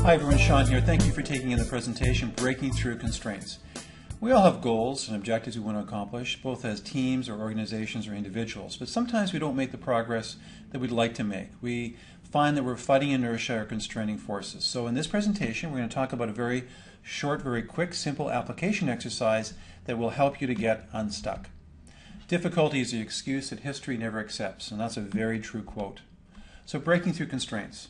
Hi everyone, Sean here. Thank you for taking in the presentation, Breaking Through Constraints. We all have goals and objectives we want to accomplish, both as teams or organizations or individuals, but sometimes we don't make the progress that we'd like to make. We find that we're fighting inertia or constraining forces. So in this presentation, we're going to talk about a very short, very quick, simple application exercise that will help you to get unstuck. Difficulty is the excuse that history never accepts, and that's a very true quote. So breaking through constraints.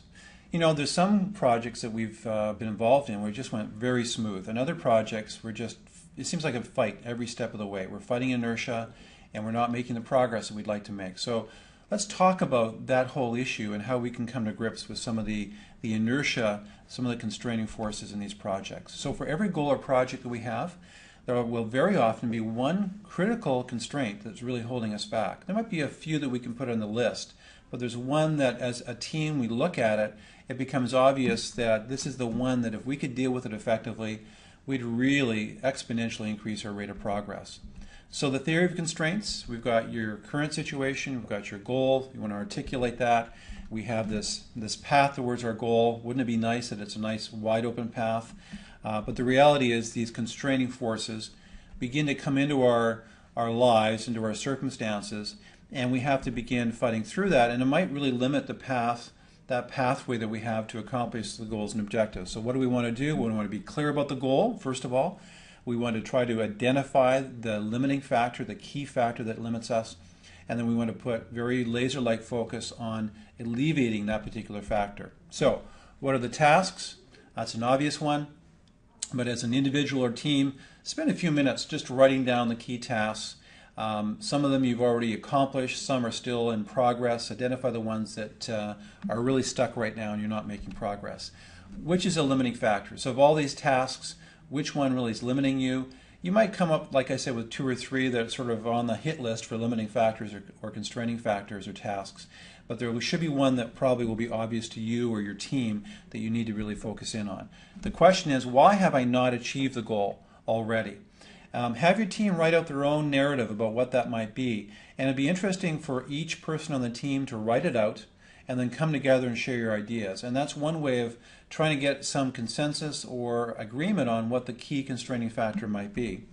You know, there's some projects that we've been involved in where it just went very smooth, and other projects were just, it seems like a fight every step of the way. We're fighting inertia and we're not making the progress that we'd like to make. So let's talk about that whole issue and how we can come to grips with some of the inertia, some of the constraining forces in these projects. So for every goal or project that we have, there will very often be one critical constraint that's really holding us back. There might be a few that we can put on the list, but there's one that as a team we look at it, it becomes obvious that this is the one that if we could deal with it effectively, we'd really exponentially increase our rate of progress. So the theory of constraints, we've got your current situation, we've got your goal, you want to articulate that. We have this path towards our goal. Wouldn't it be nice that it's a nice wide open path? But the reality is these constraining forces begin to come into our lives, into our circumstances, and we have to begin fighting through that, and it might really limit the path, that pathway that we have to accomplish the goals and objectives. So what do we want to do? We want to be clear about the goal, first of all. We want to try to identify the limiting factor, the key factor that limits us, and then we want to put very laser-like focus on alleviating that particular factor. So what are the tasks? That's an obvious one, but as an individual or team, spend a few minutes just writing down the key tasks. Some of them you've already accomplished, some are still in progress. Identify the ones that are really stuck right now and you're not making progress. Which is a limiting factor? So of all these tasks, which one really is limiting you? You might come up, like I said, with 2 or 3 that are sort of on the hit list for limiting factors or constraining factors or tasks. But there should be one that probably will be obvious to you or your team that you need to really focus in on. The question is, why have I not achieved the goal already? Have your team write out their own narrative about what that might be. And it'd be interesting for each person on the team to write it out and then come together and share your ideas. And that's one way of trying to get some consensus or agreement on what the key constraining factor might be.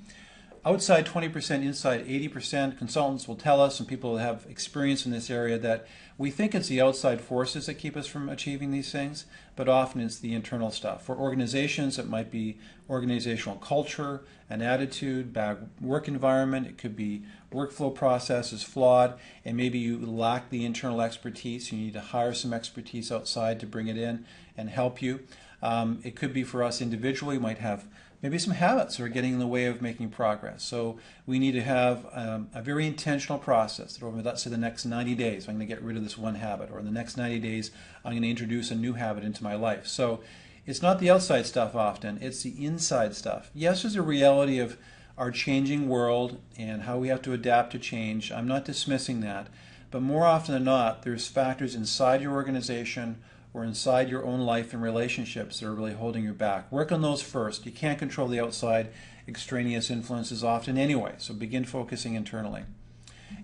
Outside 20%, inside 80%, consultants will tell us, and people that have experience in this area, that we think it's the outside forces that keep us from achieving these things, but often it's the internal stuff. For organizations, it might be organizational culture, an attitude, bad work environment. It could be workflow process is flawed, and maybe you lack the internal expertise. You need to hire some expertise outside to bring it in and help you. It could be for us individually, we might have maybe some habits that are getting in the way of making progress. So we need to have a very intentional process that over, let's say, the next 90 days, I'm going to get rid of this one habit, or in the next 90 days, I'm going to introduce a new habit into my life. So it's not the outside stuff often, it's the inside stuff. Yes, there's a reality of our changing world and how we have to adapt to change. I'm not dismissing that. But more often than not, there's factors inside your organization or inside your own life and relationships that are really holding you back. Work on those first. You can't control the outside extraneous influences often anyway, so begin focusing internally.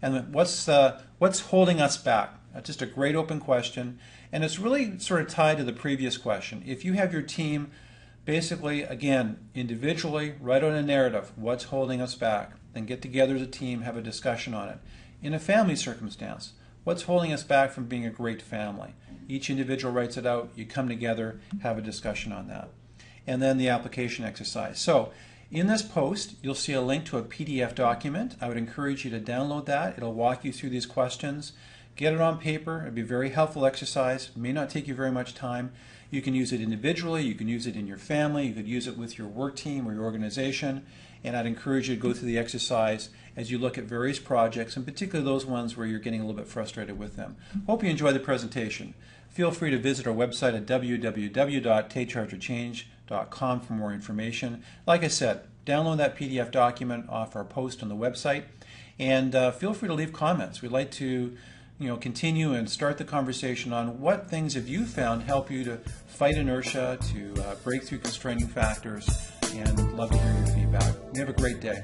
And then what's holding us back? That's just a great open question, and it's really sort of tied to the previous question. If you have your team basically, again, individually, write out a narrative, what's holding us back, then get together as a team, have a discussion on it. In a family circumstance, what's holding us back from being a great family? Each individual writes it out, you come together, have a discussion on that. And then the application exercise. So in this post, you'll see a link to a PDF document. I would encourage you to download that. It'll walk you through these questions. Get it on paper. It'll be a very helpful exercise. It may not take you very much time. You can use it individually, you can use it in your family, you could use it with your work team or your organization, and I'd encourage you to go through the exercise as you look at various projects, and particularly those ones where you're getting a little bit frustrated with them. Hope you enjoy the presentation. Feel free to visit our website at www.takechargeofchange.com for more information. Like I said, download that PDF document off our post on the website, and feel free to leave comments. We'd like to continue and start the conversation on what things have you found help you to fight inertia, to break through constraining factors, and love to hear your feedback. You have a great day.